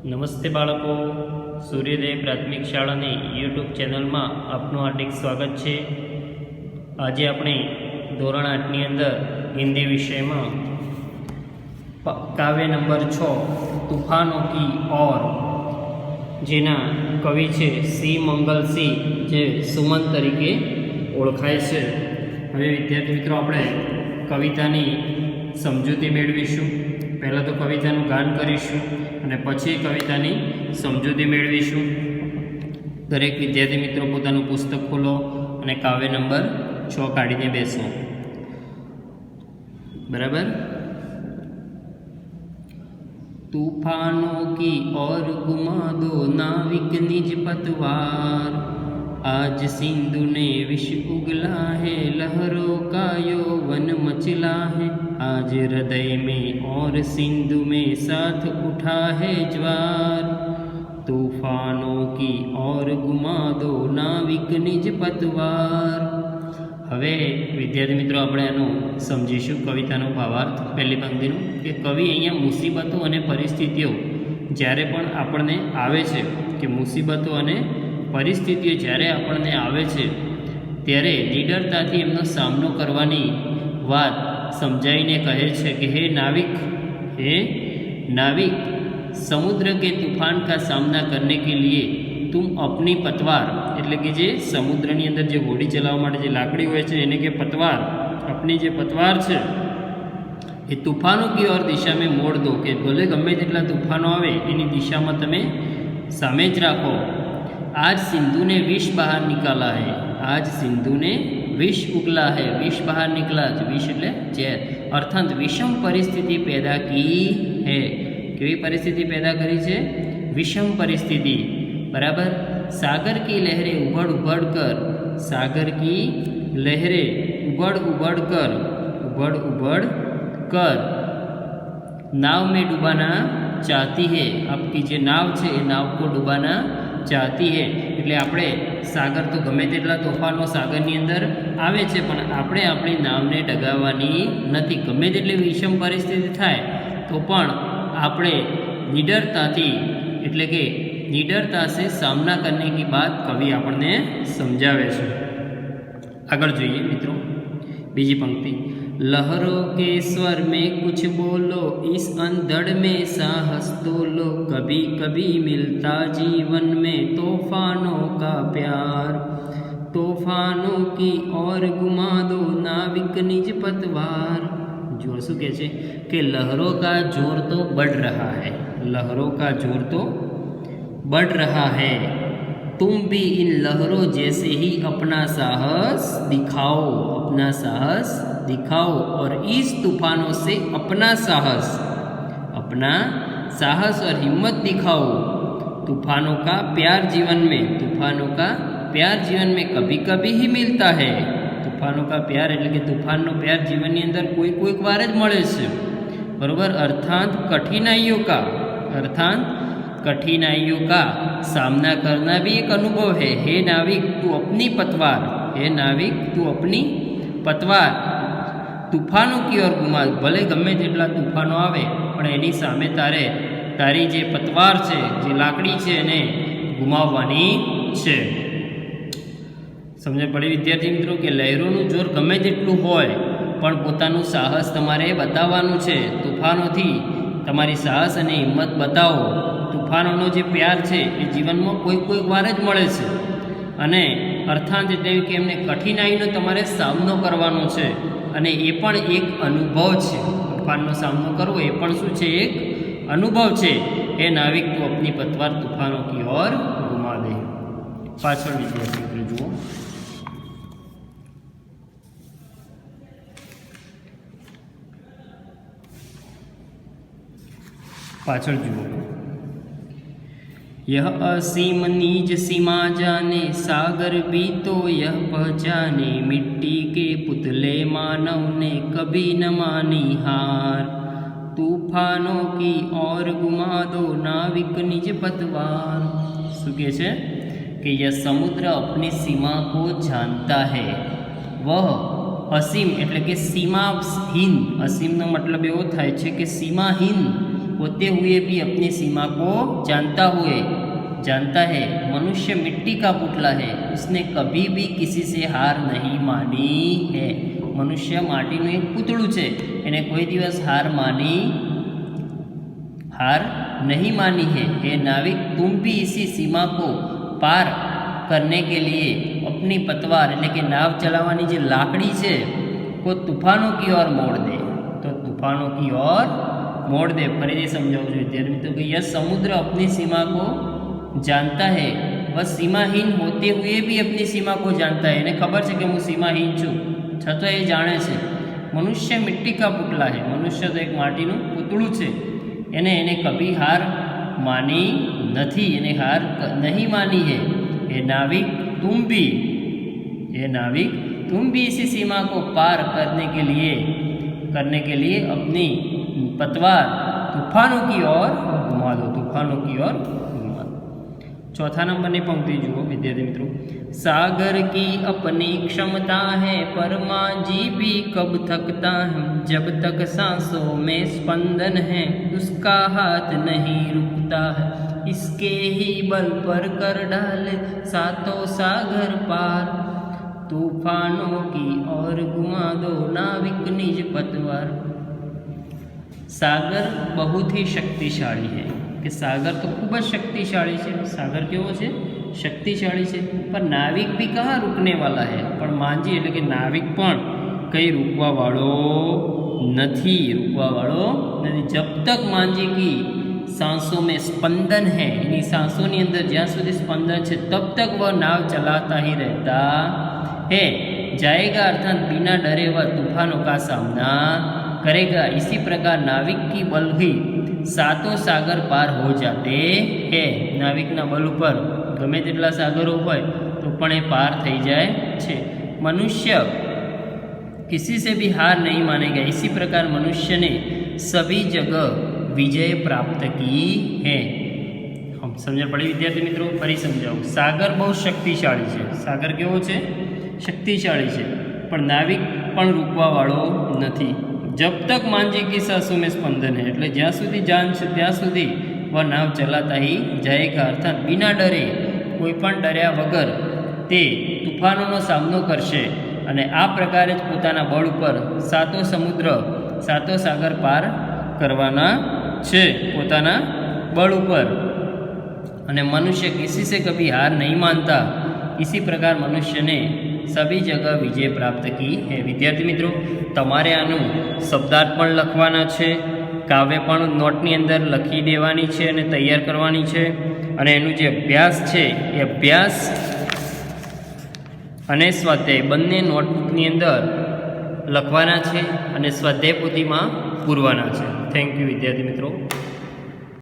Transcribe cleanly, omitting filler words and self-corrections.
નમસ્તે બાળકો, સૂર્યોદય પ્રાથમિક શાળાની યુટ્યુબ ચેનલમાં આપનું હાર્દિક સ્વાગત છે। આજે આપણે ધોરણ 8ની અંદર હિન્દી વિષયમાં કાવ્ય નંબર 6 તૂફાનો કી ઓર, જેના કવિ છે સી મંગલસિંહ, જે સુમન તરીકે ઓળખાય છે। હવે વિદ્યાર્થી મિત્રો, આપણે કવિતાની સમજૂતી મેળવીશું। પહેલાં તો કવિતાનું ગાન કરીશું અને પછી કવિતાની સમજૂતી મેળવીશું। દરેક વિદ્યાર્થી મિત્રો પોતાનું પુસ્તક ખોલો અને કાવ્ય નંબર 6 કાઢીને બેસો। બરાબર। तूफानों की ओर घुमा दो नाविक निज पतवार, आज सिंधु ने विष उगला है, लहरों का यौवन मचला है, आज हृदय में और सिंधु में साथ उठा है ज्वार, तूफानों की ओर घुमा दो नाविक निज पतवार। હવે વિદ્યાર્થી મિત્રો, આપણે એનું સમજીશું કવિતાનો ભાવાર્થ। પહેલી પંક્તિનું કે કવિ અહીંયા મુસીબતો અને પરિસ્થિતિઓ જ્યારે પણ આપણને આવે છે, કે મુસીબતો અને પરિસ્થિતિઓ જ્યારે આપણને આવે છે ત્યારે નિડરતાથી એમનો સામનો કરવાની વાત સમજાવીને કહે છે કે હે नाविक, समुद्र के तूफान का सामना करने के लिए तुम अपनी पतवार, એટલે કે જે સમુદ્રની અંદર જે હોડી ચલાવવા માટે જે લાકડી હોય છે એને કે પતવાર, આપણી જે પતવાર છે એ તૂફાનો કી ઓર દિશા में મોડ દો, કે ભલે ગમે તેટલા તૂફાનો આવે એની દિશામાં તમે સામે જ રાખો। आज सिंधु ने विष बाहर निकाला है, आज सिंधु ने विष उगला है, विष बाहर निकला, विष એટલે ઝેર, અર્થાત વિષમ પરિસ્થિતિ पैदा की है। કેવી પરિસ્થિતિ पैदा કરી છે? विषम परिस्थिति। बराबर। सागर की लहरें उबड़ उबड़ कर, सागर की लहरें उबड़ उबड़ कर नाव में डुबाना चाहती है, आपकी जो नाव है ये नाव को डुबाना चाहती है। એટલે આપણે સાગર તો ગમે તેટલા તોફાનો સાગરની અંદર આવે છે, પણ આપણે આપણી નાવને ડગાવવાની નથી। ગમે તેટલી વિષમ પરિસ્થિતિ થાય તો પણ આપણે નિડરતાથી, એટલે કે निडरता से सामना करने की बात कवि આપણને સમજાવે છે। આગળ જોઈએ મિત્રો, બીજી પંક્તિ। लहरों के स्वर में कुछ बोलो, इस अंधड़ में साहस तोलो, कभी कभी मिलता जीवन में तूफानों का प्यार, तूफानों की ओर घुमा दो नाविक निज पतवार। जोर શું કહે છે કે लहरों का जोर तो बढ़ रहा है, लहरों का जोर तो बढ़ रहा है, तुम भी इन लहरों जैसे ही अपना साहस दिखाओ, अपना साहस दिखाओ, और इस तूफानों से अपना साहस और हिम्मत दिखाओ। तूफानों का प्यार जीवन में, तूफानों का प्यार जीवन में कभी कभी ही मिलता है। तूफानों का प्यार એટલે કે તૂફાનનો પ્યાર જીવનની અંદર કોઈક વાર જ મળે છે। બરાબર। अर्थात कठिनाइयों का सामना करना भी एक अनुभव है। हे नाविक तू अपनी पतवार, हे नाविक तू अपनी पतवार तूफानों की ओर घुमा, भले गमे तेटला तूफानो आवे पण एनी सामे तारे तारी जे पतवार छे, जे लाकड़ी छे एने घुमाववानी छे। समझ पड़ी विद्यार्थी मित्रों के लहरोનું જોર ગમે તેટલું હોય પણ પોતાનું સાહસ તમારે બતાવવાનું છે। તૂફાનોથી તમારી સાહસ અને હિંમત બતાવો। તૂફાનોનો જે પ્યાર છે એ જીવનમાં કોઈક વાર જ મળે છે, અને અર્થાત એટલે કે એમને કઠિનાઈનો તમારે સામનો કરવાનો છે, અને એ પણ એક અનુભવ છે। તૂફાનનો સામનો કરવો એ પણ શું છે? એક અનુભવ છે। એ નાવિક તું અપની પતવાર તૂફાનો કી ઓર ઘુમા દે। પાછળ વિદ્યાર્થી મિત્રો જુઓ, पाछड़ जुओ। यह असीम नीज सीमा जाने, सागर भी तो यह पहचाने, मिट्टी के पुतले मानव ने कभी न मानी हार, तूफानों की ओर घुमा दो नाविक निज पतवार। શું કહે છે કે यह समुद्र अपनी सीमा को जानता है, वह અસીમ એટલે કે સીમાહીન, અસીમનો મતલબ એવો થાય છે કે સીમાહીન होते हुए भी अपनी सीमा को जानता है। मनुष्य मिट्टी का पुतला है, उसने कभी भी किसी से हार नहीं मानी है। मनुष्य माटीનું એક પૂતળું છે, એને કોઈ દિવસ हार नहीं मानी है। हे नाविक, तुम भी इसी सीमा को पार करने के लिए अपनी पतवार એટલે કે નાવ ચલાવવાની જે લાકડી છે को तूफानों की ओर मोड़ दे। तो तूफानों की ओर मोड़ दे। फरीથી समझाऊँ છું विद्यार्थी मित्रों कि यह समुद्र अपनी सीमा को जानता है, वह सीमाहीन होते हुए भी अपनी सीमा को जानता है। એને ખબર છે કે હું सीमाहीन છું, છતાં એ જાણે છે। મનુષ્ય મિટ્ટી કા પુતલા है, મનુષ્ય તો એક માટીનું પૂતળું છે, એને કભી હાર માની નથી, એને હાર नहीं मानी है। ये नाविक तुम भी इसी सीमा को पार करने के लिए अपनी पतवार तूफानों की ओर घुमा दो। चौथा नंबर की पंक्ति जुओ विद्यार्थी मित्रों। सागर की अपनी क्षमता है, पर मांझी भी कब थकता है। जब तक सांसों में स्पंदन है, उसका हाथ नहीं रुकता है। इसके ही बल पर कर डाले सातों सागर पार, तूफानों की ओर घुमा दो नाविक निज पतवार। सागर बहुत ही शक्तिशाળી है कि सागर तो खूब ज शक्तिशाળી है। सागर केवो है? शक्तिशाળી है, पर नाविक भी कहाँ रुकने वाला है। पर मांझी એટલે કે नाविक પણ कई रुकवा वालों नहीं। जब तक मांझी की सांसों में स्पंदन है, यानी सांसों ની અંદર જ્યાં સુધી स्पंदन है तब तक वह नाव चलाता ही रहता है। जाएगा अर्थात बिना डरे वह तूफानों का सामना करेगा। इसी प्रकार नाविक की बल ही सातों सागर पार हो जाते हैं। नाविकना बल पर गमे तेटला सागरो होय तो पण ए पार थई जाए छे। मनुष्य किसी से भी हार नहीं मानेगा। इसी प्रकार मनुष्य ने सभी जगह विजय प्राप्त की है। हम समझ पड़ी विद्यार्थी मित्रों? फरी समझाऊँ। सागर बहुत शक्तिशाળી है। सागर केवो छे? शक्तिशाળી है, पर नाविक पण रूकवा वाळो नहीं। जब तक मांझी की सांसों में स्पंदन है, એટલે જ્યાં સુધી જાન છે ત્યાં સુધી वह नाव चलाता ही जाएगा। अर्थात बिना डरे, कोईपण डर्या वगर ते तूफानों सामनो करशे અને આ પ્રકારે જ પોતાના બળ ઉપર સાતો સમુદ્ર સાતો સાગર પાર કરવાના છે પોતાના બળ ઉપર। અને મનુષ્ય किसी से कभी हार नहीं मानता। इसी प्रकार मनुष्य ने सभी जगह विजय प्राप्त की है। विद्यार्थी मित्रों, तमारे आनु शब्दार्थ पण लखवाना छे, काव्य पण नोटनी अंदर लखी देवानी छे अने तैयार करवानी छे। अने एनु जे अभ्यास छे ए अभ्यास अने स्वाध्याय बंने नोटबुकनी अंदर लखवाना छे अने स्वाध्याय पोथीमां पूरवाना छे। थैंक यू विद्यार्थी मित्रों।